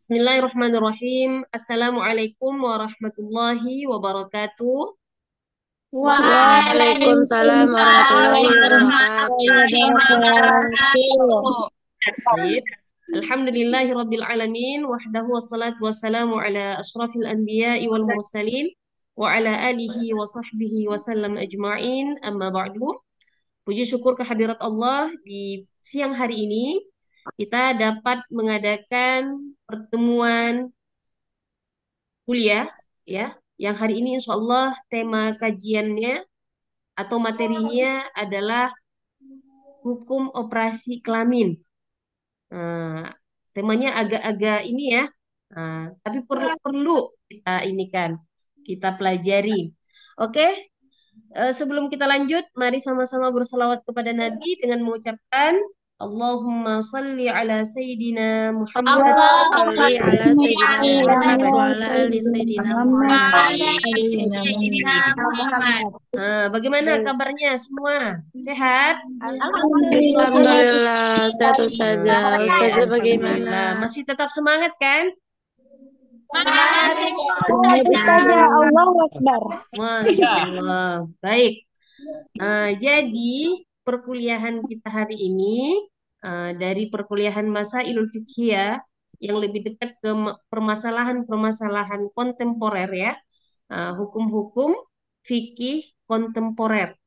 Bismillahirrahmanirrahim. Assalamualaikum warahmatullahi wabarakatuh. Waalaikumsalam Waalaikumsalam warahmatullahi wabarakatuh. warahmatullahi wabarakatuh. Baik. Alhamdulillahi rabbil alamin wahdahu wassalatu wassalamu ala asyrafil anbiya'i wal mursalin wa ala alihi wa sahbihi wa sallam ajma'in. Amma ba'du. Puji syukur kehadirat Allah di siang hari ini kita dapat mengadakan pertemuan kuliah ya, yang hari ini insya Allah tema kajiannya atau materinya adalah hukum operasi kelamin. Nah, temanya agak-agak ini ya, tapi perlu kita ini kan, kita pelajari. Oke, sebelum kita lanjut, mari sama-sama bersalawat kepada Nabi dengan mengucapkan Allahumma salli ala Sayyidina Muhammad. Allahumma Allahumma sholli ala Sayyidina sholli Muhammad ala wa ala ali Sayyidina Sayyidina Muhammad Muhammad. wa ala Sayyidina Muhammad. Bagaimana kabarnya semua? Sehat? Alhamdulillah. Alhamdulillah, sehat Ustazah. Oke, Ustazah bagaimana? Alhamdulillah. Masih tetap semangat kan? Sehat saja, Allahu Akbar. Masya Allah. Baik. Jadi perkuliahan kita hari ini dari perkuliahan Masailul Fiqhiyah yang lebih dekat ke permasalahan-permasalahan kontemporer ya. Hukum-hukum fikih kontemporer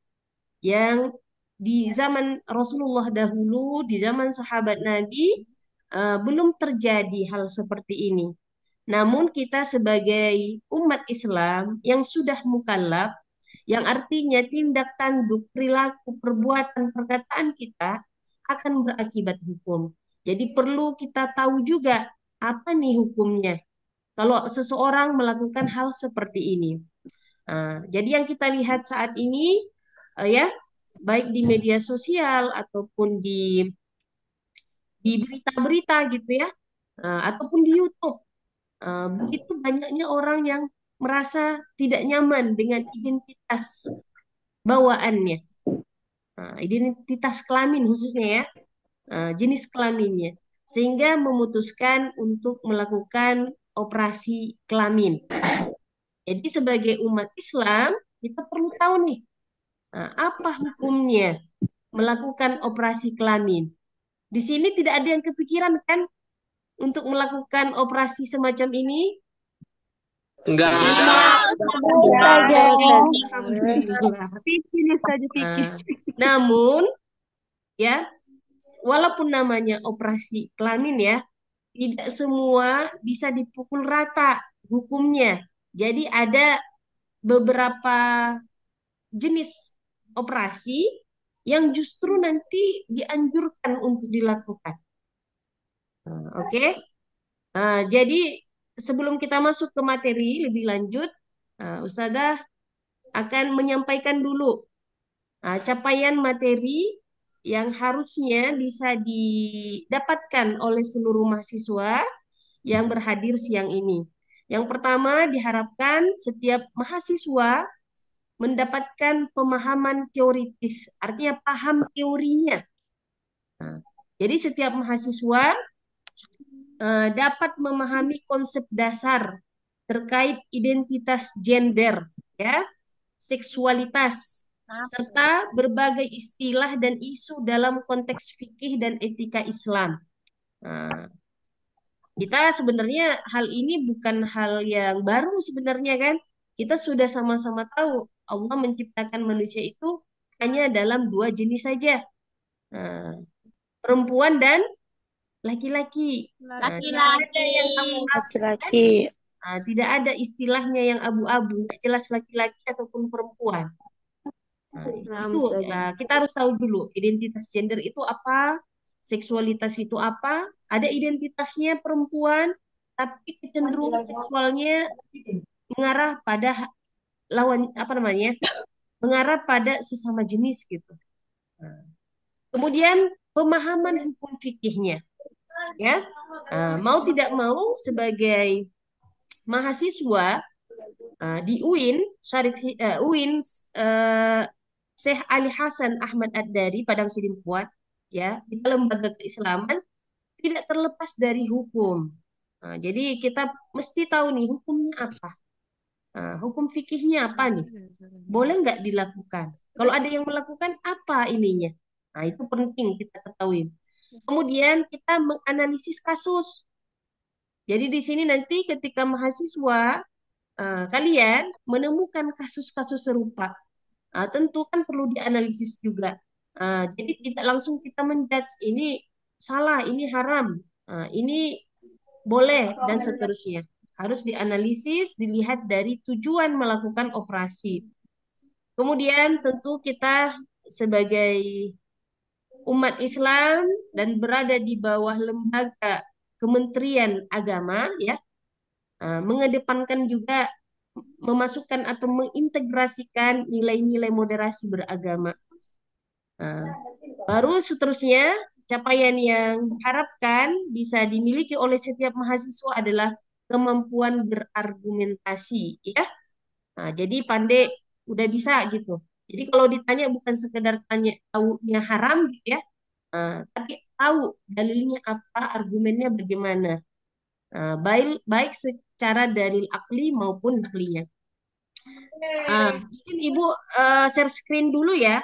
yang di zaman Rasulullah dahulu, di zaman sahabat Nabi belum terjadi hal seperti ini. Namun kita sebagai umat Islam yang sudah mukallaf, yang artinya tindak tanduk, perilaku, perbuatan, perkataan kita akan berakibat hukum. Jadi perlu kita tahu juga apa nih hukumnya kalau seseorang melakukan hal seperti ini. Jadi yang kita lihat saat ini ya, baik di media sosial ataupun di berita-berita gitu ya, ataupun di YouTube. Begitu banyaknya orang yang merasa tidak nyaman dengan identitas bawaannya, identitas kelamin khususnya ya, jenis kelaminnya, sehingga memutuskan untuk melakukan operasi kelamin. Jadi sebagai umat Islam, kita perlu tahu nih, apa hukumnya melakukan operasi kelamin. Di sini tidak ada yang kepikiran kan untuk melakukan operasi semacam ini? Enggak Enggak, ada. Ustazah. Alhamdulillah. Pikir Ustazah pikir. Nah, namun ya, walaupun namanya operasi kelamin ya, tidak semua bisa dipukul rata hukumnya. Jadi ada beberapa jenis operasi yang justru nanti dianjurkan untuk dilakukan. Oke. Jadi sebelum kita masuk ke materi lebih lanjut, Ustazah akan menyampaikan dulu capaian materi yang harusnya bisa didapatkan oleh seluruh mahasiswa yang berhadir siang ini. Yang pertama, diharapkan setiap mahasiswa mendapatkan pemahaman teoritis, artinya paham teorinya. Nah, jadi setiap mahasiswa dapat memahami konsep dasar terkait identitas gender, ya, seksualitas, serta berbagai istilah dan isu dalam konteks fikih dan etika Islam. Nah, kita sebenarnya hal ini bukan hal yang baru sebenarnya kan. Kita sudah sama-sama tahu Allah menciptakan manusia itu hanya dalam dua jenis saja. Nah, perempuan dan laki-laki. Tidak ada yang abu-abu kan? Laki-laki. Tidak ada istilahnya yang abu-abu, nggak jelas laki-laki ataupun perempuan. Paham Itu Ustazah. kita harus tahu dulu identitas gender itu apa, seksualitas itu apa. Ada identitasnya perempuan, tapi kecenderungan seksualnya mengarah pada lawan apa namanya, mengarah pada sesama jenis gitu. Nah, kemudian pemahaman hukum fikihnya, ya. Mau tidak mau sebagai mahasiswa di UIN Syarif UIN eh, Syekh Ali Hasan Ahmad Ad-Dari Padang Sidimpuat ya, kita lembaga keislaman tidak terlepas dari hukum. Jadi kita mesti tahu nih hukumnya apa. Hukum fikihnya apa nih? Boleh nggak dilakukan? Kalau ada yang melakukan apa ininya? Nah, itu penting kita ketahui. Kemudian kita menganalisis kasus. Jadi di sini nanti ketika mahasiswa kalian menemukan kasus-kasus serupa, tentu kan perlu dianalisis juga. Jadi tidak langsung kita menjudge ini salah, ini haram, ini boleh dan seterusnya. Harus dianalisis, dilihat dari tujuan melakukan operasi. Kemudian tentu kita sebagai umat Islam dan berada di bawah lembaga Kementerian Agama ya, mengedepankan juga memasukkan atau mengintegrasikan nilai-nilai moderasi beragama. Nah, baru seterusnya capaian yang diharapkan bisa dimiliki oleh setiap mahasiswa adalah kemampuan berargumentasi ya. Nah, jadi pandai udah bisa gitu. Jadi kalau ditanya bukan sekedar tanya taunya haram gitu ya, tapi tahu dalilnya apa, argumennya bagaimana. Baik baik secara dalil akli maupun naklinya. Izin Ibu share screen dulu ya.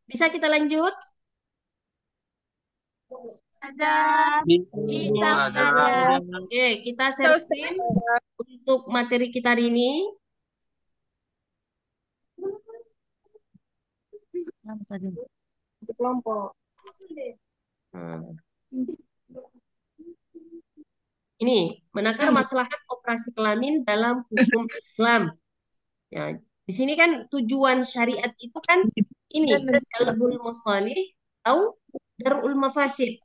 Bisa kita lanjut? Ada. Bisa Ada. saja. Oke, kita share screen untuk materi kita hari ini. Kelompok. Nah, ini menakar maslahat operasi kelamin dalam hukum Islam. Ya, di sini kan tujuan syariat itu kan ini jalbul masalih atau darul mafasid.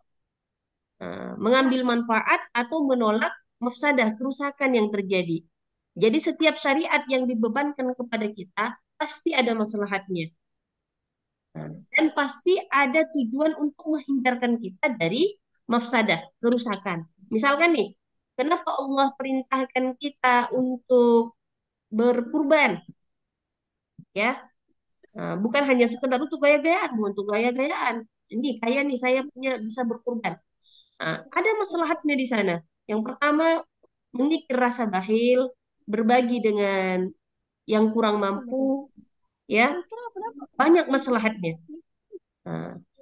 Mengambil manfaat atau menolak mafsadah kerusakan yang terjadi. Jadi setiap syariat yang dibebankan kepada kita pasti ada maslahatnya. Dan pasti ada tujuan untuk menghindarkan kita dari mafsadah, kerusakan. Misalkan nih, kenapa Allah perintahkan kita untuk berkurban? Ya, bukan hanya sekedar untuk gaya-gayaan. Ini kaya nih saya punya bisa berkurban. Ada maslahatnya di sana. Yang pertama, mengikir rasa bakhil, berbagi dengan yang kurang mampu, ya, banyak maslahatnya.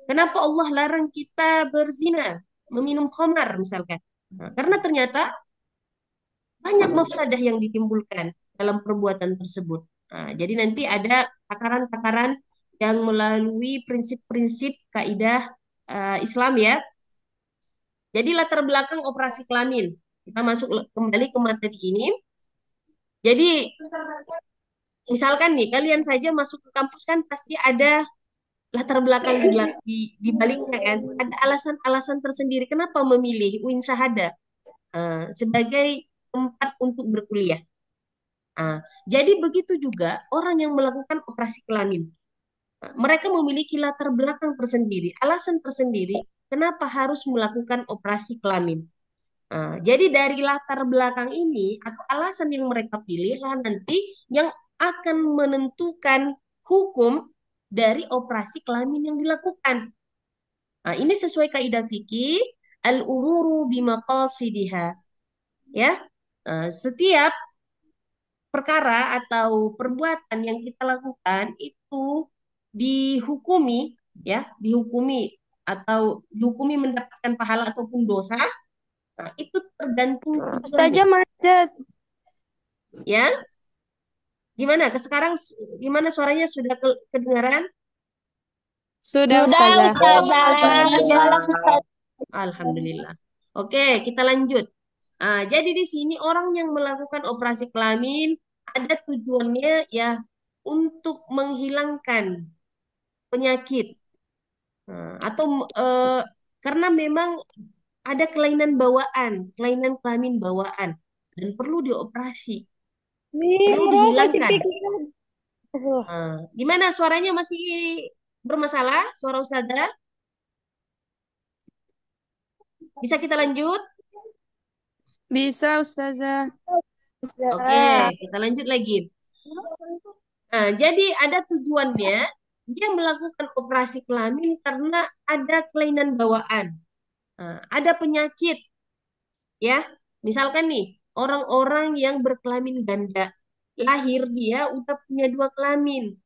Kenapa Allah larang kita berzina, meminum khamar misalkan? Karena ternyata banyak mafsadah yang ditimbulkan dalam perbuatan tersebut. Jadi nanti ada takaran-takaran yang melalui prinsip-prinsip kaidah Islam ya. Jadi latar belakang operasi kelamin. Kita masuk kembali ke materi ini. Jadi misalkan nih kalian saja masuk ke kampus kan pasti ada latar belakang di baliknya kan. Ada alasan-alasan tersendiri kenapa memilih UIN Syahada sebagai tempat untuk berkuliah. Jadi begitu juga orang yang melakukan operasi kelamin. Mereka memiliki latar belakang tersendiri, alasan tersendiri kenapa harus melakukan operasi kelamin. Jadi dari latar belakang ini atau alasan yang mereka pilih lah nanti yang akan menentukan hukum dari operasi kelamin yang dilakukan. Ini sesuai kaidah fikih al-umuru bimaqasidiha. Ya, setiap perkara atau perbuatan yang kita lakukan itu dihukumi ya, dihukumi mendapatkan pahala ataupun dosa. Itu tergantung tujuannya. Ustazah macet. Ya, gimana? Sekarang gimana suaranya sudah kedengaran? Sudah, Sudah, Ustazah. Ustazah. Alhamdulillah. Oke, kita lanjut. Jadi di sini orang yang melakukan operasi kelamin ada tujuannya ya untuk menghilangkan penyakit. Atau karena memang ada kelainan bawaan, kelainan kelamin bawaan dan perlu dioperasi, perlu Masih dihilangkan. pikiran. Gimana suaranya masih bermasalah? Suara Ustazah? Bisa kita lanjut? Bisa, Ustazah. Oke, kita lanjut lagi. Jadi ada tujuannya, dia melakukan operasi kelamin karena ada kelainan bawaan, ada penyakit Ya, misalkan nih, orang-orang yang berkelamin ganda, lahir dia udah punya dua kelamin.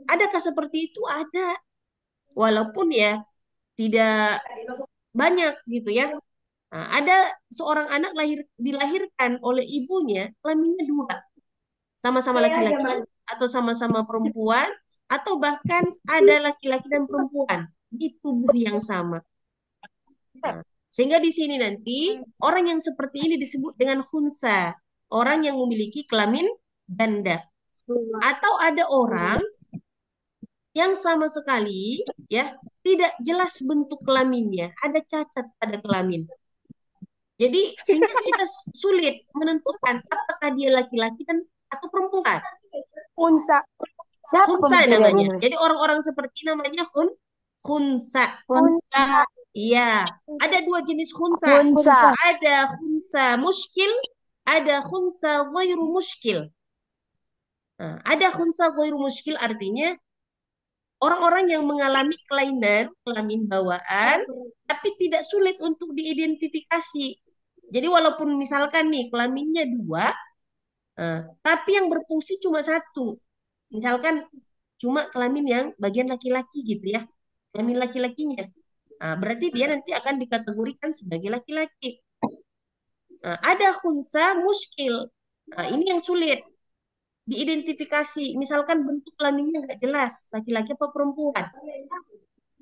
Adakah seperti itu? Ada. Walaupun ya tidak banyak gitu ya. Nah, ada seorang anak dilahirkan oleh ibunya kelaminnya dua, sama-sama laki-laki atau sama-sama perempuan, atau bahkan ada laki-laki dan perempuan di tubuh yang sama. Nah, sehingga di sini nanti orang yang seperti ini disebut dengan khunsa, orang yang memiliki kelamin ganda. Atau ada orang yang sama sekali ya tidak jelas bentuk kelaminnya, ada cacat pada kelamin. Jadi sehingga kita sulit menentukan apakah dia laki-laki dan atau perempuan. Unsa. Siapa Khunsa pemimpin namanya. ini? Jadi orang-orang seperti ini namanya khunsa. Unsa. Iya, ada dua jenis khunsa. Unsa. Ada khunsa muskil, ada khunsa ghairu muskil. Nah, ada khunsa ghairu muskil artinya orang-orang yang mengalami kelainan kelamin bawaan, tapi tidak sulit untuk diidentifikasi. Jadi walaupun misalkan nih kelaminnya dua, tapi yang berfungsi cuma satu. Misalkan cuma kelamin yang bagian laki-laki gitu ya, kelamin laki-lakinya. Nah, berarti dia nanti akan dikategorikan sebagai laki-laki. Nah, ada khunsa muskil. Nah, ini yang sulit diidentifikasi. Misalkan bentuk kelaminnya nggak jelas, laki-laki apa perempuan.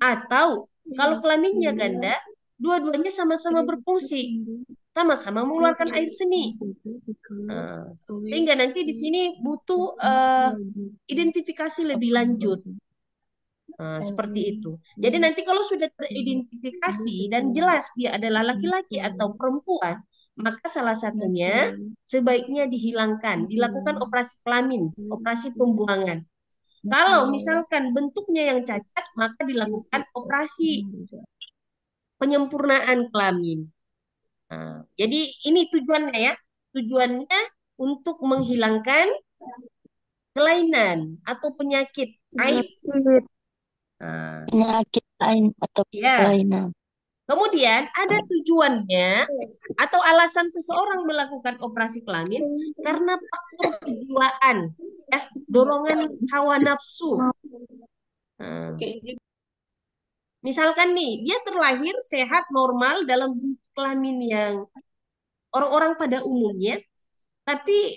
Atau kalau kelaminnya ganda, dua-duanya sama-sama berfungsi, sama-sama mengeluarkan air seni. Nah, sehingga nanti di sini butuh identifikasi lebih lanjut. Seperti itu. Jadi nanti kalau sudah teridentifikasi dan jelas dia adalah laki-laki atau perempuan, maka salah satunya sebaiknya dihilangkan, dilakukan operasi kelamin, operasi pembuangan. Kalau misalkan bentuknya yang cacat, maka dilakukan operasi penyempurnaan kelamin. Jadi ini tujuannya ya, tujuannya untuk menghilangkan kelainan atau penyakit aib. Penyakit lain atau Ya. kelainan. Kemudian ada tujuannya atau alasan seseorang melakukan operasi kelamin karena faktor kejiwaan, ya, dorongan hawa nafsu. Misalkan nih, dia terlahir sehat normal dalam bentuk kelamin yang orang-orang pada umumnya, tapi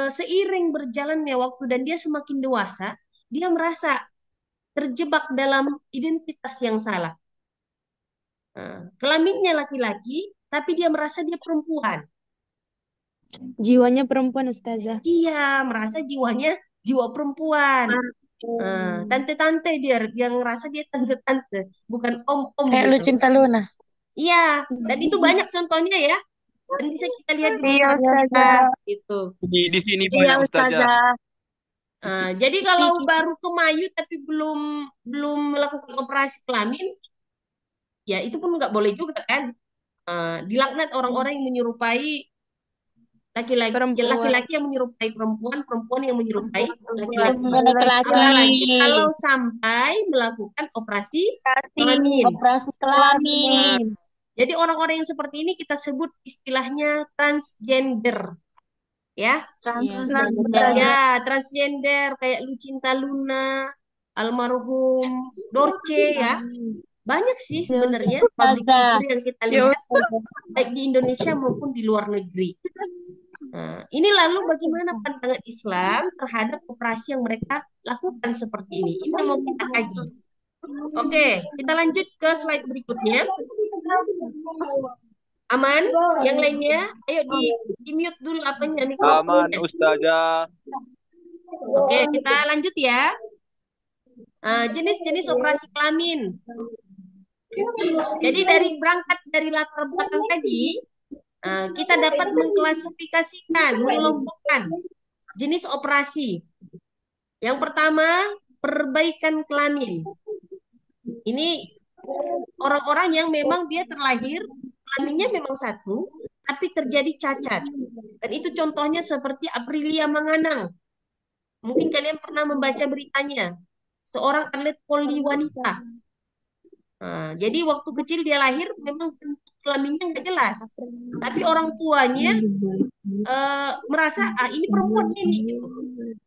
seiring berjalannya waktu dan dia semakin dewasa, dia merasa terjebak dalam identitas yang salah. Kelaminnya laki-laki, tapi dia merasa dia perempuan. Jiwanya perempuan, Ustazah. Iya, merasa jiwanya jiwa perempuan. Tante-tante dia yang ngerasa dia tante-tante, bukan om-om Kayak lu gitu. cinta Luna. Iya, dan itu banyak contohnya ya. Dan bisa kita lihat di Iya, masyarakat kita Ustazah. gitu. Di sini Iya, banyak Ustazah. Ustazah. Jadi kalau baru kemayu tapi belum melakukan operasi kelamin, ya itu pun nggak boleh juga kan. Dilaknat orang-orang yang menyerupai laki-laki, Perempuan. laki-laki yang menyerupai perempuan, perempuan yang menyerupai laki-laki. Laki-laki. Apalagi kalau sampai melakukan operasi kelamin. Operasi kelamin. Jadi orang-orang yang seperti ini kita sebut istilahnya transgender. Ya, ya transgender kayak Lucinta Luna, almarhum Dorce ya. Banyak sih sebenarnya public figure yang kita lihat baik di Indonesia maupun di luar negeri. Ini lalu bagaimana pandangan Islam terhadap operasi yang mereka lakukan seperti ini? Ini yang mau kita kaji. Oke, kita lanjut ke slide berikutnya. Aman? Yang lainnya, ayo di mute dulu apanya mikrofonnya. Aman Ustazah. Oke, kita lanjut ya. Jenis-jenis operasi kelamin. Jadi berangkat dari latar belakang tadi, kita dapat mengklasifikasikan, mengelompokkan jenis operasi. Yang pertama, perbaikan kelamin. Ini orang-orang yang memang dia terlahir, kelaminnya memang satu, tapi terjadi cacat. Dan itu contohnya seperti Aprilia Manganang. Mungkin kalian pernah membaca beritanya. Seorang atlet voli wanita. Jadi waktu kecil dia lahir memang bentuk kelaminnya nggak jelas. Tapi orang tuanya merasa ini perempuan ini gitu.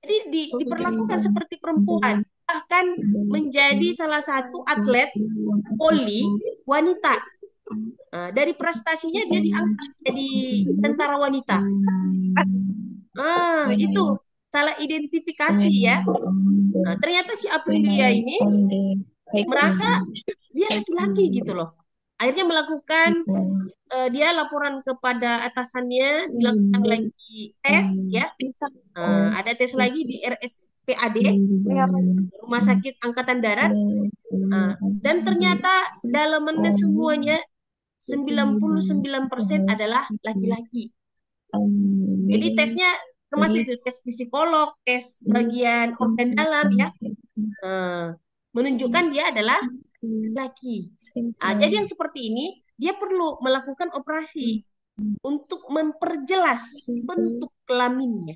Jadi diperlakukan seperti perempuan, bahkan menjadi salah satu atlet voli wanita. Dari prestasinya dia diangkat jadi tentara wanita. Itu salah identifikasi ya. Ternyata si Aprilia ini merasa dia laki-laki gitu loh. Akhirnya melakukan dia laporan kepada atasannya, dilakukan lagi tes ya. Ada tes lagi di RSPAD, Rumah Sakit Angkatan Darat. Dan ternyata dalamannya semuanya 99% adalah laki-laki. Jadi tesnya termasuk itu tes psikolog, tes bagian organ dalam ya, menunjukkan dia adalah laki. Jadi yang seperti ini dia perlu melakukan operasi untuk memperjelas bentuk kelaminnya.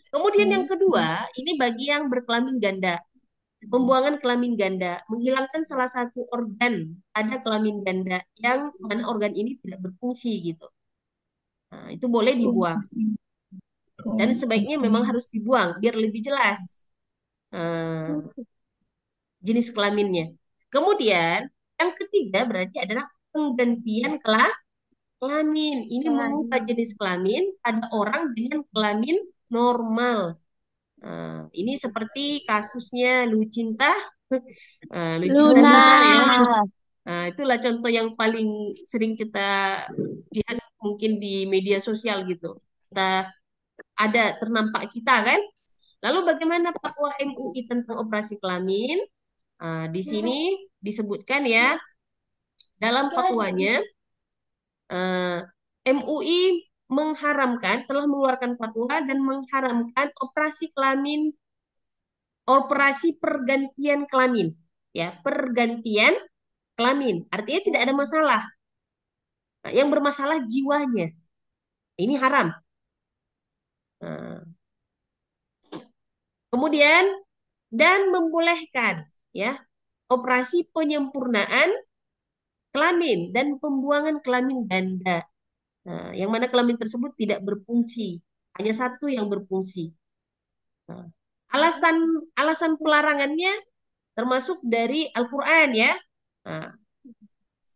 Kemudian yang kedua, ini bagi yang berkelamin ganda. Pembuangan kelamin ganda, menghilangkan salah satu organ pada kelamin ganda yang mana organ ini tidak berfungsi gitu. Itu boleh dibuang. Dan sebaiknya memang harus dibuang biar lebih jelas jenis kelaminnya. Kemudian yang ketiga berarti adalah penggantian kelamin. Ini mengubah jenis kelamin pada orang dengan kelamin normal. Ini seperti kasusnya Lucinta, Lucinta Luna. Luna ya. Itulah contoh yang paling sering kita lihat mungkin di media sosial gitu. Kita ada ternampak kita kan. Lalu bagaimana fatwa MUI tentang operasi kelamin? Di sini disebutkan ya dalam fatwanya MUI telah mengeluarkan fatwa dan mengharamkan operasi kelamin, operasi pergantian kelamin, ya pergantian kelamin. Artinya tidak ada masalah. Yang bermasalah jiwanya. Ini haram. Kemudian dan membolehkan ya operasi penyempurnaan kelamin dan pembuangan kelamin ganda. Yang mana kelamin tersebut tidak berfungsi, hanya satu yang berfungsi. Alasan alasan pelarangannya termasuk dari Al-Quran ya.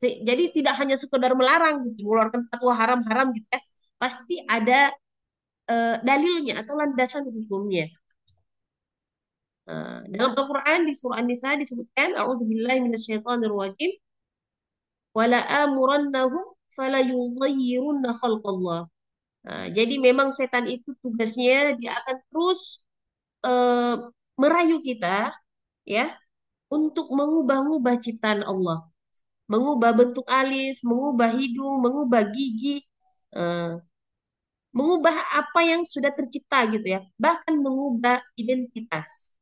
Jadi tidak hanya sekedar melarang, gitu, mengeluarkan fatwa haram-haram gitu ya. Pasti ada dalilnya atau landasan hukumnya. Dalam Al-Quran di surah An-Nisa disebutkan, A'udzubillahi minasyaitonirrajim, wala amurannahum fala yughayyirunna khalqallah. Jadi memang setan itu tugasnya dia akan terus eh, merayu kita ya untuk mengubah-ubah ciptaan Allah, mengubah bentuk alis, mengubah hidung, mengubah gigi, eh, mengubah apa yang sudah tercipta gitu ya, bahkan mengubah identitas.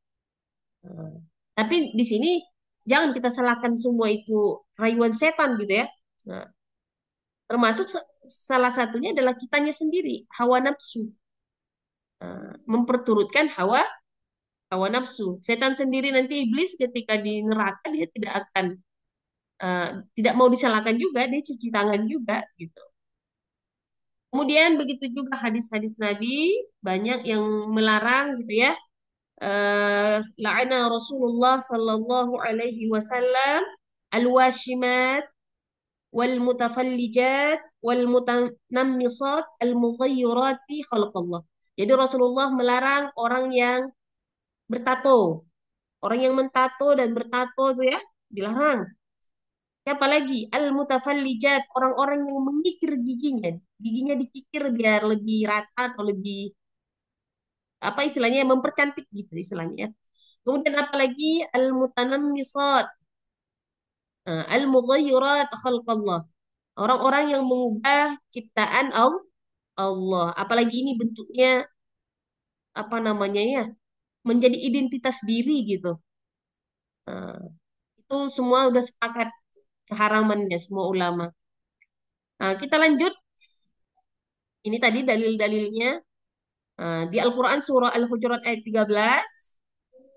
Tapi di sini jangan kita salahkan semua itu rayuan setan gitu ya. Nah, termasuk salah satunya adalah kitanya sendiri, hawa nafsu. Memperturutkan hawa hawa nafsu. Setan sendiri nanti iblis ketika di neraka dia tidak mau disalahkan juga, dia cuci tangan juga gitu. Kemudian begitu juga hadis-hadis Nabi banyak yang melarang gitu ya. La'ana Rasulullah sallallahu alaihi wasallam al-washimat wal mutafallijat wal mutanammisat al mughayyirati khalqallah. Jadi Rasulullah melarang orang yang bertato. Orang yang mentato dan bertato itu ya dilarang. Siapa lagi? Al-mutafallijat, orang-orang yang mengikir giginya. Giginya dikikir biar lebih rata atau lebih apa istilahnya mempercantik gitu istilahnya ya. Kemudian apa lagi? Al-mutanammisat, al-mughayyirat khalqallah. Orang-orang yang mengubah ciptaan Allah. Apalagi ini bentuknya apa namanya ya? Menjadi identitas diri gitu. Nah, itu semua udah sepakat keharamannya semua ulama. Nah, kita lanjut. Ini tadi dalil-dalilnya. Di Al-Quran surah Al-Hujurat ayat 13.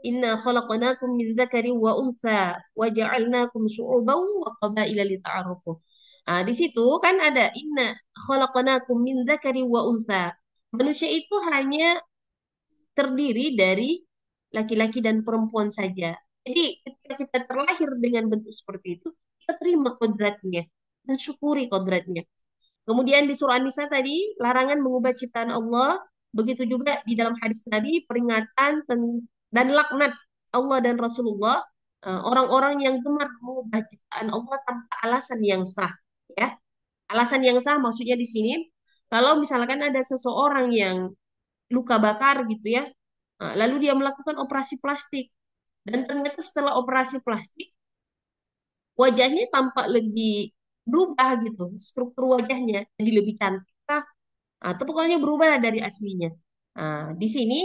Inna khalaqnakum min dzakari wa unsa wa ja'alnakum syu'uban wa qabaila lita'arufu. Nah, di situ kan ada inna khalaqnakum min dzakari wa unsa. Manusia itu hanya terdiri dari laki-laki dan perempuan saja. Jadi ketika kita terlahir dengan bentuk seperti itu, kita terima kodratnya dan syukuri kodratnya. Kemudian di surah An-Nisa tadi, larangan mengubah ciptaan Allah. Begitu juga di dalam hadis Nabi, peringatan dan laknat Allah dan Rasulullah, orang-orang yang gemar mengubah ciptaan Allah tanpa alasan yang sah. Ya, alasan yang sah maksudnya di sini, kalau misalkan ada seseorang yang luka bakar gitu ya, lalu dia melakukan operasi plastik, dan ternyata setelah operasi plastik, wajahnya tampak lebih berubah gitu, struktur wajahnya jadi lebih cantik kah? Atau pokoknya berubah lah dari aslinya. Nah, di sini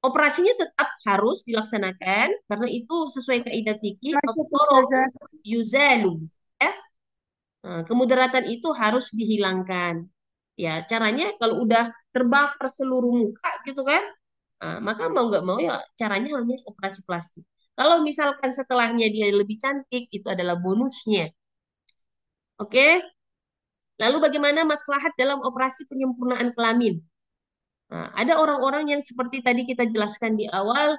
operasinya tetap harus dilaksanakan karena itu sesuai kaidah fikih Masuk at-tarafu Ustazah. yuzalu. Ya. Nah, kemudaratan itu harus dihilangkan. Ya, caranya kalau udah terbakar seluruh muka gitu kan, maka mau nggak mau ya caranya hanya operasi plastik. Kalau misalkan setelahnya dia lebih cantik, itu adalah bonusnya. Oke? Lalu bagaimana maslahat dalam operasi penyempurnaan kelamin? Nah, ada orang-orang yang seperti tadi kita jelaskan di awal,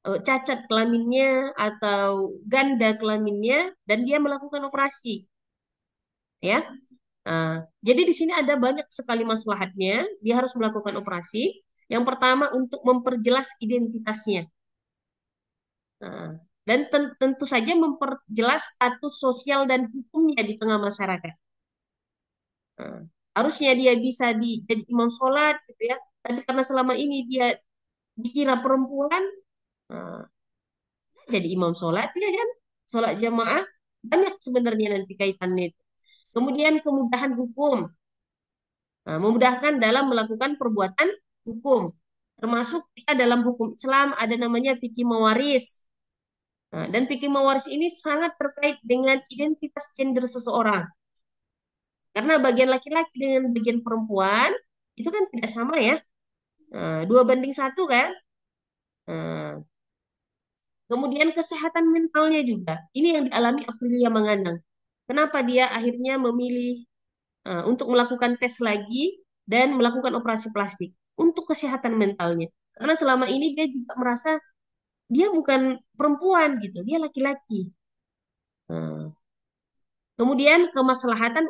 cacat kelaminnya atau ganda kelaminnya, dan dia melakukan operasi. Ya, jadi di sini ada banyak sekali maslahatnya. Dia harus melakukan operasi. Yang pertama untuk memperjelas identitasnya. Nah, dan tentu saja memperjelas status sosial dan hukumnya di tengah masyarakat. Nah, harusnya dia bisa jadi imam sholat gitu ya. Tapi karena selama ini dia dikira perempuan, nah, jadi imam sholat ya kan, sholat jamaah banyak sebenarnya nanti kaitannya itu. Kemudian kemudahan hukum, memudahkan dalam melakukan perbuatan hukum, termasuk kita dalam hukum Islam ada namanya fikih mawaris. Dan fikih mawaris ini sangat terkait dengan identitas gender seseorang, karena bagian laki-laki dengan bagian perempuan itu kan tidak sama ya. 2 banding 1 kan. Nah, kemudian kesehatan mentalnya juga. Ini yang dialami Aprilia Mangandang. Kenapa dia akhirnya memilih untuk melakukan tes lagi dan melakukan operasi plastik untuk kesehatan mentalnya. Karena selama ini dia juga merasa dia bukan perempuan gitu, dia laki-laki. Nah, kemudian kemaslahatan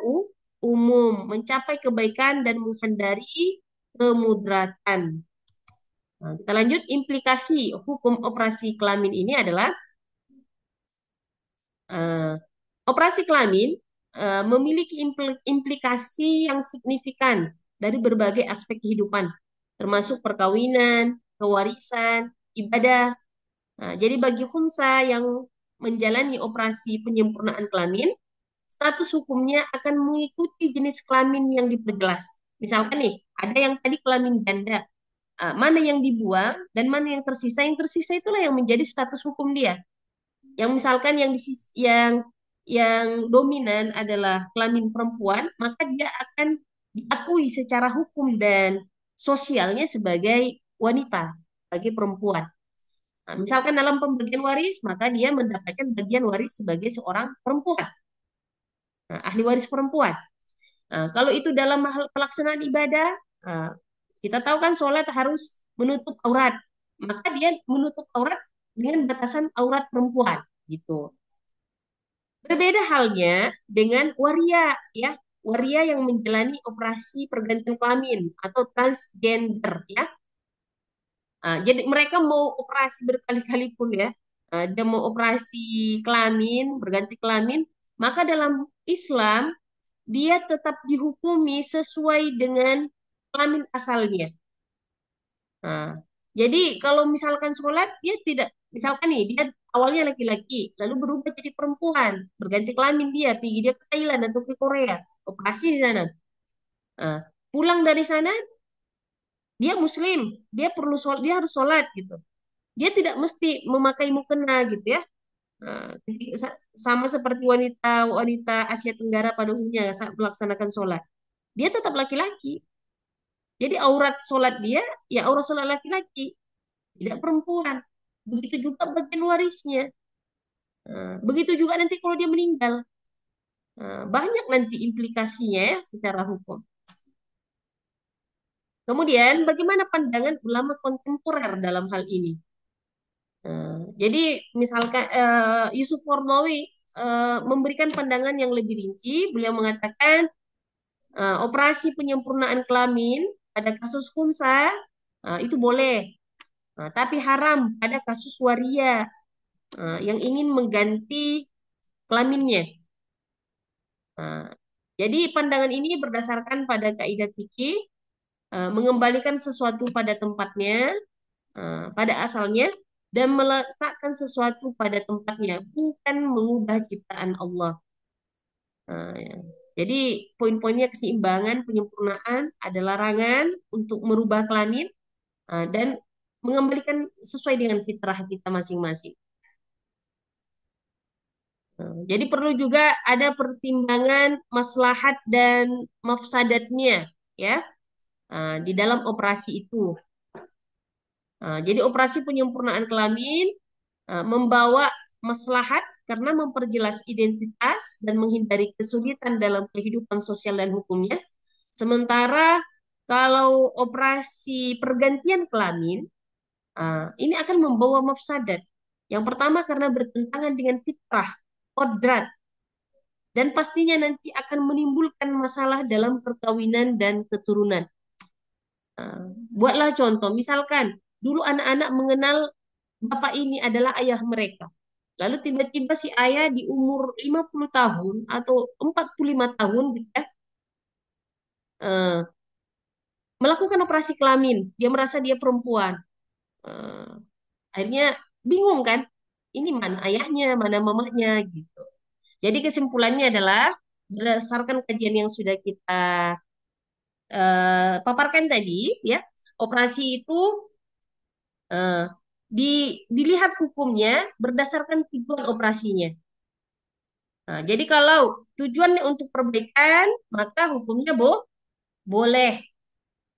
umum, mencapai kebaikan dan menghindari kemudaratan. Nah, kita lanjut, implikasi hukum operasi kelamin ini adalah eh, operasi kelamin memiliki implikasi yang signifikan dari berbagai aspek kehidupan, termasuk perkawinan, kewarisan, ibadah. Nah, jadi bagi khunsa yang menjalani operasi penyempurnaan kelamin, status hukumnya akan mengikuti jenis kelamin yang diperjelas. Misalkan nih, ada yang tadi kelamin ganda, mana yang dibuang dan mana yang tersisa. Yang tersisa itulah yang menjadi status hukum dia. Yang misalkan yang dominan adalah kelamin perempuan, maka dia akan diakui secara hukum dan sosialnya sebagai wanita, sebagai perempuan. Nah, misalkan dalam pembagian waris, maka dia mendapatkan bagian waris sebagai seorang perempuan, ahli waris perempuan. Nah, kalau itu dalam hal pelaksanaan ibadah, nah, kita tahu kan sholat harus menutup aurat, maka dia menutup aurat dengan batasan aurat perempuan, gitu. Berbeda halnya dengan waria, ya. Waria yang menjalani operasi pergantian kelamin atau transgender, ya. Jadi mereka mau operasi berkali-kali pun ya, dia mau operasi kelamin, berganti kelamin, maka dalam Islam dia tetap dihukumi sesuai dengan kelamin asalnya. Nah, jadi kalau misalkan sholat dia tidak, misalkan nih dia awalnya laki-laki, lalu berubah jadi perempuan, berganti kelamin dia, pergi dia ke Thailand atau ke Korea, operasi di sana. Nah, pulang dari sana dia Muslim, dia perlu sholat, dia harus sholat gitu. Dia tidak mesti memakai mukena gitu ya. Nah, sama seperti wanita wanita Asia Tenggara pada umumnya saat melaksanakan sholat, dia tetap laki-laki. Jadi aurat sholat dia ya aurat sholat laki-laki. tidak perempuan. Begitu juga bagian warisnya. Begitu juga nanti kalau dia meninggal. Banyak nanti implikasinya ya secara hukum. Kemudian bagaimana pandangan ulama kontemporer dalam hal ini? Jadi misalkan Yusuf Qaradawi memberikan pandangan yang lebih rinci. Beliau mengatakan operasi penyempurnaan kelamin pada kasus khunsa itu boleh. Tapi haram pada kasus waria yang ingin mengganti kelaminnya. Nah, jadi pandangan ini berdasarkan pada kaidah fikih mengembalikan sesuatu pada tempatnya, pada asalnya, dan meletakkan sesuatu pada tempatnya, bukan mengubah ciptaan Allah. Ya. Jadi poin-poinnya keseimbangan, penyempurnaan, ada larangan untuk merubah kelamin dan mengembalikan sesuai dengan fitrah kita masing-masing. Jadi perlu juga ada pertimbangan maslahat dan mafsadatnya ya di dalam operasi itu. Jadi operasi penyempurnaan kelamin membawa maslahat karena memperjelas identitas dan menghindari kesulitan dalam kehidupan sosial dan hukumnya. Sementara kalau operasi pergantian kelamin ini akan membawa mafsadat. Yang pertama karena bertentangan dengan fitrah, kodrat, dan pastinya nanti akan menimbulkan masalah dalam perkawinan dan keturunan. Buatlah contoh, misalkan dulu anak-anak mengenal bapak ini adalah ayah mereka. Lalu tiba-tiba si ayah di umur 50 tahun atau 45 tahun gitu ya, eh, melakukan operasi kelamin. Dia merasa dia perempuan. Eh, Akhirnya bingung kan? Ini mana ayahnya, mana mamahnya gitu. Jadi kesimpulannya adalah berdasarkan kajian yang sudah kita paparkan tadi, ya operasi itu eh, dilihat hukumnya berdasarkan tujuan operasinya. Jadi kalau tujuannya untuk perbaikan, maka hukumnya boleh.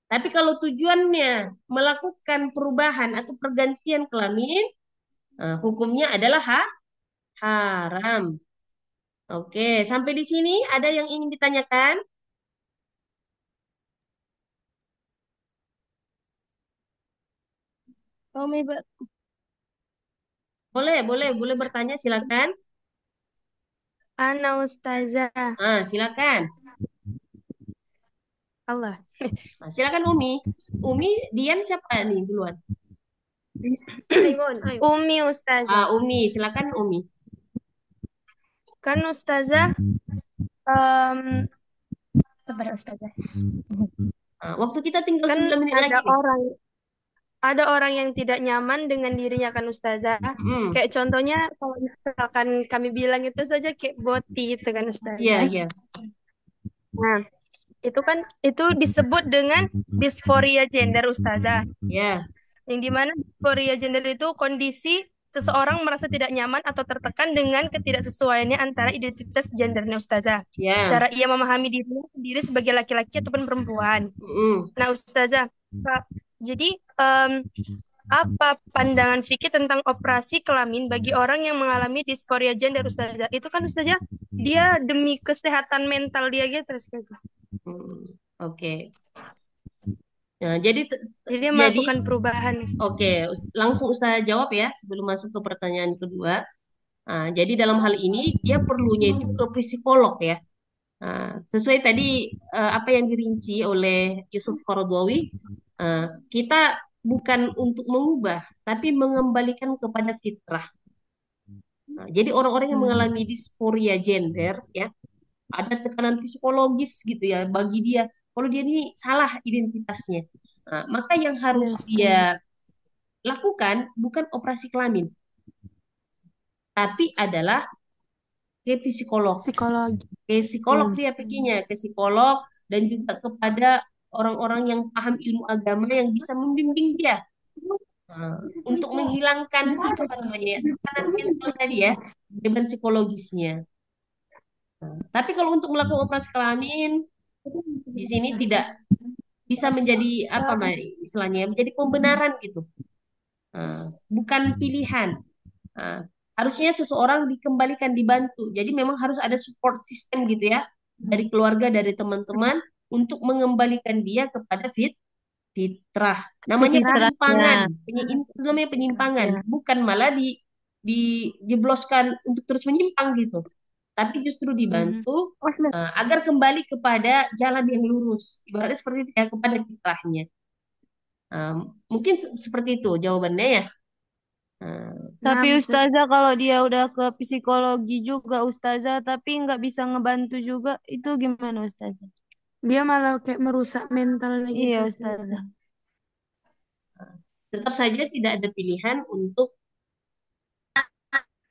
Tapi kalau tujuannya melakukan perubahan atau pergantian kelamin, hukumnya adalah haram. Oke, sampai di sini ada yang ingin ditanyakan? Umi, Boleh bertanya, silakan. Ana Ustazah. Silakan. Allah. Silakan Umi. Umi, Dian siapa nih duluan? Umi Ustazah. Umi, silakan Umi. Kan Ustazah, sabar Ustazah. Waktu kita tinggal Kan 9 menit lagi nih. ada orang yang tidak nyaman dengan dirinya kan Ustazah. Kayak contohnya kalau misalkan kami bilang itu saja kayak boti itu kan Ustazah. Iya. Nah, itu disebut dengan disforia gender Ustazah. Iya. Yang dimana disforia gender itu kondisi seseorang merasa tidak nyaman atau tertekan dengan ketidaksesuaiannya antara identitas gendernya Ustazah. Ya. Cara ia memahami dirinya sendiri sebagai laki-laki ataupun perempuan. Nah Ustazah, jadi apa pandangan fikih tentang operasi kelamin bagi orang yang mengalami disforia gender Ustazah? Itu kan Ustazah, dia demi kesehatan mental dia gitu Ustazah. Oke. Nah, jadi dia melakukan perubahan. Oke, langsung Ustaz jawab ya sebelum masuk ke pertanyaan kedua. Jadi dalam hal ini dia perlunya itu ke psikolog ya. Sesuai tadi apa yang dirinci oleh Yusuf Qaradawi, kita bukan untuk mengubah, tapi mengembalikan kepada fitrah. Jadi orang-orang yang mengalami disforia gender ya, ada tekanan psikologis gitu ya bagi dia. Kalau dia ini salah identitasnya, maka yang harus dia lakukan bukan operasi kelamin, tapi adalah ke psikolog. Ke psikolog dia perginya, ke psikolog dan juga kepada orang-orang yang paham ilmu agama yang bisa membimbing dia untuk menghilangkan apa namanya tekanan mental tadi ya, beban psikologisnya. Tapi kalau untuk melakukan operasi kelamin di sini tidak bisa menjadi apa istilahnya menjadi pembenaran gitu. Bukan pilihan. Nah, harusnya seseorang dikembalikan, dibantu. Jadi memang harus ada support system gitu ya, dari keluarga, dari teman-teman untuk mengembalikan dia kepada fitrah. Namanya Fitrahnya. penyimpangan, itu namanya penyimpangan, Ya. bukan malah dijebloskan untuk terus menyimpang gitu. Tapi justru dibantu agar kembali kepada jalan yang lurus. Ibaratnya seperti itu ya, kepada fitrahnya. Mungkin seperti itu jawabannya ya. Tapi Ustazah kalau dia udah ke psikologi juga Ustazah, tapi nggak bisa ngebantu juga, itu gimana Ustazah? Dia malah kayak merusak mentalnya gitu Iya sih. Ustazah. Tetap saja tidak ada pilihan untuk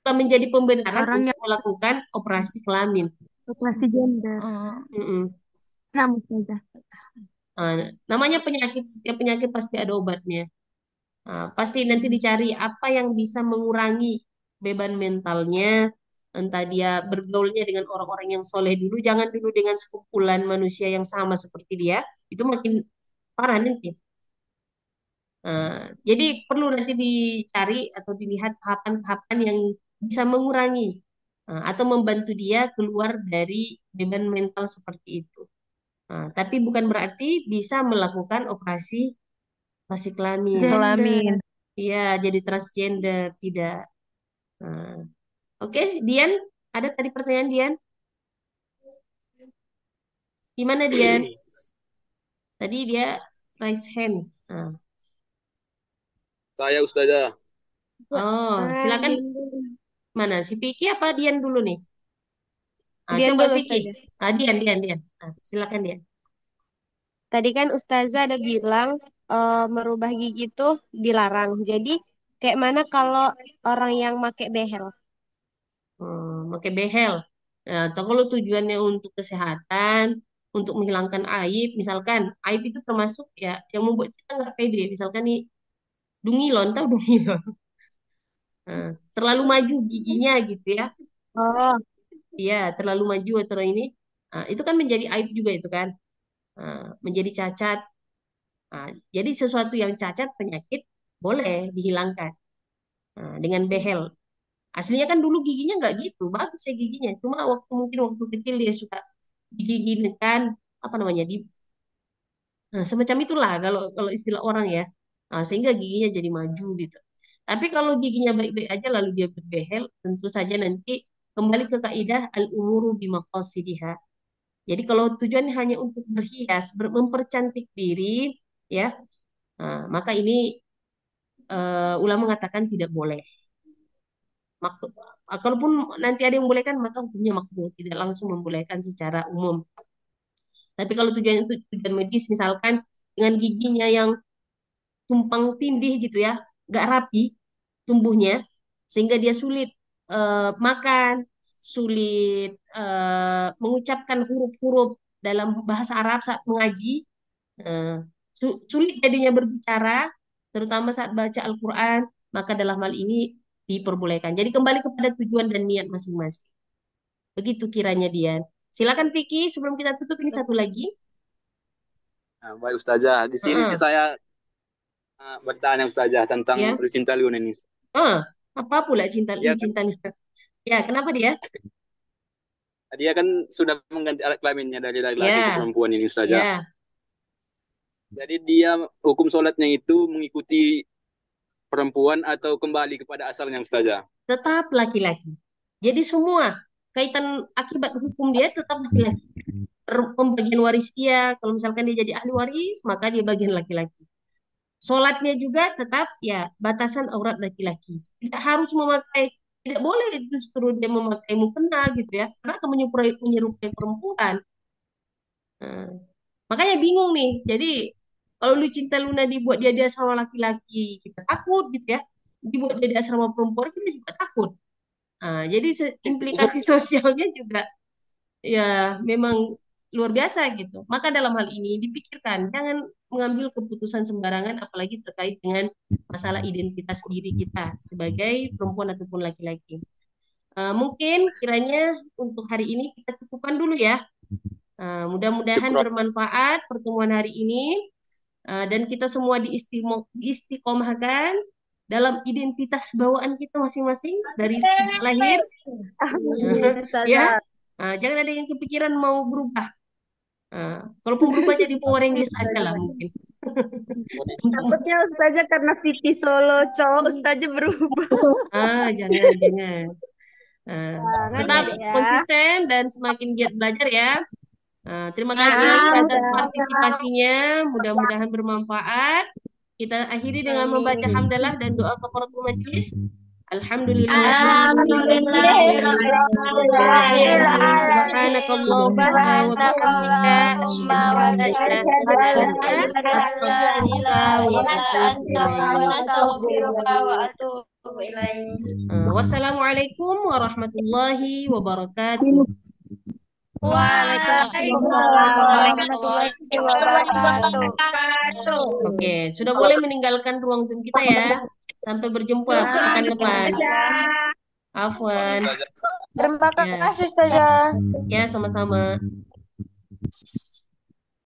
menjadi pembenaran Orang untuk yang melakukan operasi kelamin. operasi gender. Mm-mm. Nah, Ustazah. Namanya penyakit, setiap penyakit pasti ada obatnya. Pasti nanti dicari apa yang bisa mengurangi beban mentalnya. Entah dia bergaulnya dengan orang-orang yang soleh dulu, jangan dulu dengan sekumpulan manusia yang sama seperti dia. Itu makin parah nanti. Jadi perlu nanti dicari atau dilihat tahapan-tahapan yang bisa mengurangi atau membantu dia keluar dari beban mental seperti itu. Tapi bukan berarti bisa melakukan operasi kelamin. Kelamin. Iya, jadi transgender tidak. Nah, Oke, Dian, ada tadi pertanyaan Dian? Gimana Dian? Tadi dia raise hand. Nah, Saya Ustazah. silakan. Mana si Piki apa Dian dulu nih? Dian Coba dulu Vicky. Ustazah. Dian. Silakan Dian. Tadi kan Ustazah ada bilang merubah gigi itu dilarang. Jadi kayak mana kalau orang yang make behel? Pakai behel. Nah, atau kalau tujuannya untuk kesehatan, untuk menghilangkan aib, misalkan aib itu termasuk ya yang membuat kita nggak pede. Misalkan nih dungilon, tahu dungilon? Terlalu maju giginya gitu ya. Oh, Iya, terlalu maju atau ini. Itu kan menjadi aib juga itu kan. Menjadi cacat. Jadi sesuatu yang cacat penyakit boleh dihilangkan dengan behel. Aslinya kan dulu giginya nggak gitu, bagus ya giginya. Cuma mungkin waktu kecil dia suka digigit kan, apa namanya, semacam itulah kalau kalau istilah orang ya. Sehingga giginya jadi maju gitu. Tapi kalau giginya baik-baik aja lalu dia berbehel, tentu saja nanti kembali ke kaidah al-umuru bimaqasidiha. Jadi kalau tujuannya hanya untuk berhias, mempercantik diri, ya, maka ini ulama mengatakan tidak boleh. Kalaupun nanti ada yang membolehkan, maka hukumnya makruh, tidak langsung membolehkan secara umum. Tapi kalau tujuannya itu tujuan medis, misalkan dengan giginya yang tumpang tindih gitu ya, nggak rapi tumbuhnya, sehingga dia sulit makan, sulit mengucapkan huruf-huruf dalam bahasa Arab saat mengaji, eh, sulit jadinya berbicara, terutama saat baca Al-Quran, maka dalam hal ini diperbolehkan. Jadi kembali kepada tujuan dan niat masing-masing. Begitu kiranya Dian. Silakan Vicky, sebelum kita tutup ini satu lagi. Nah, baik Ustazah. Di sini Heeh, saya bertanya Ustazah tentang ya. Lucinta Liun ini. Apa pula cinta lu Dia kan cinta Luna? Ya, kenapa dia? dia kan sudah mengganti alat kelaminnya dari laki-laki ke Ya, perempuan ini Ustazah. ya, Jadi dia hukum sholatnya itu mengikuti perempuan atau kembali kepada asalnya Ustazah. tetap laki-laki. Jadi semua kaitan akibat hukum dia tetap laki-laki. Pembagian waris dia, kalau misalkan dia jadi ahli waris, maka dia bagian laki-laki. Sholatnya juga tetap ya batasan aurat laki-laki. Tidak harus memakai, tidak boleh justru dia memakai mukena gitu ya, karena akan menyerupai perempuan. Nah, makanya bingung nih. Jadi kalau lu cinta Luna dibuat dia di asrama laki-laki, kita takut gitu ya. Dibuat dia di asrama perempuan, kita juga takut. Jadi implikasi sosialnya juga ya memang luar biasa gitu. Maka dalam hal ini dipikirkan, jangan mengambil keputusan sembarangan, apalagi terkait dengan masalah identitas diri kita sebagai perempuan ataupun laki-laki. Mungkin kiranya untuk hari ini kita cukupkan dulu ya. Mudah-mudahan Syukron. bermanfaat pertemuan hari ini dan kita semua diistiqomahkan dalam identitas bawaan kita masing-masing dari sejak lahir. Ya, jangan ada yang kepikiran mau berubah. Kalaupun berubah jadi Power Rangers aja lah mungkin. Takutnya Ustazah karena Vicky Solo cowok Ustazah berubah. Jangan. Tetap konsisten dan semakin giat belajar ya. Terima kasih atas partisipasinya. Mudah-mudahan bermanfaat. Kita akhiri dengan membaca hamdalah dan doa kafaratul majelis. Alhamdulillah. Subhanakallahumma wa bihamdika asyhadu an la ilaha illa anta astaghfiruka wa atubu ilaik. Wassalamualaikum warahmatullahi wabarakatuh. Waalaikumsalam warahmatullahi wabarakatuh. Oke, sudah boleh meninggalkan ruang Zoom kita ya. Sampai berjumpa pekan depan. Afwan. Terima kasih Ustazah. Ya, sama-sama.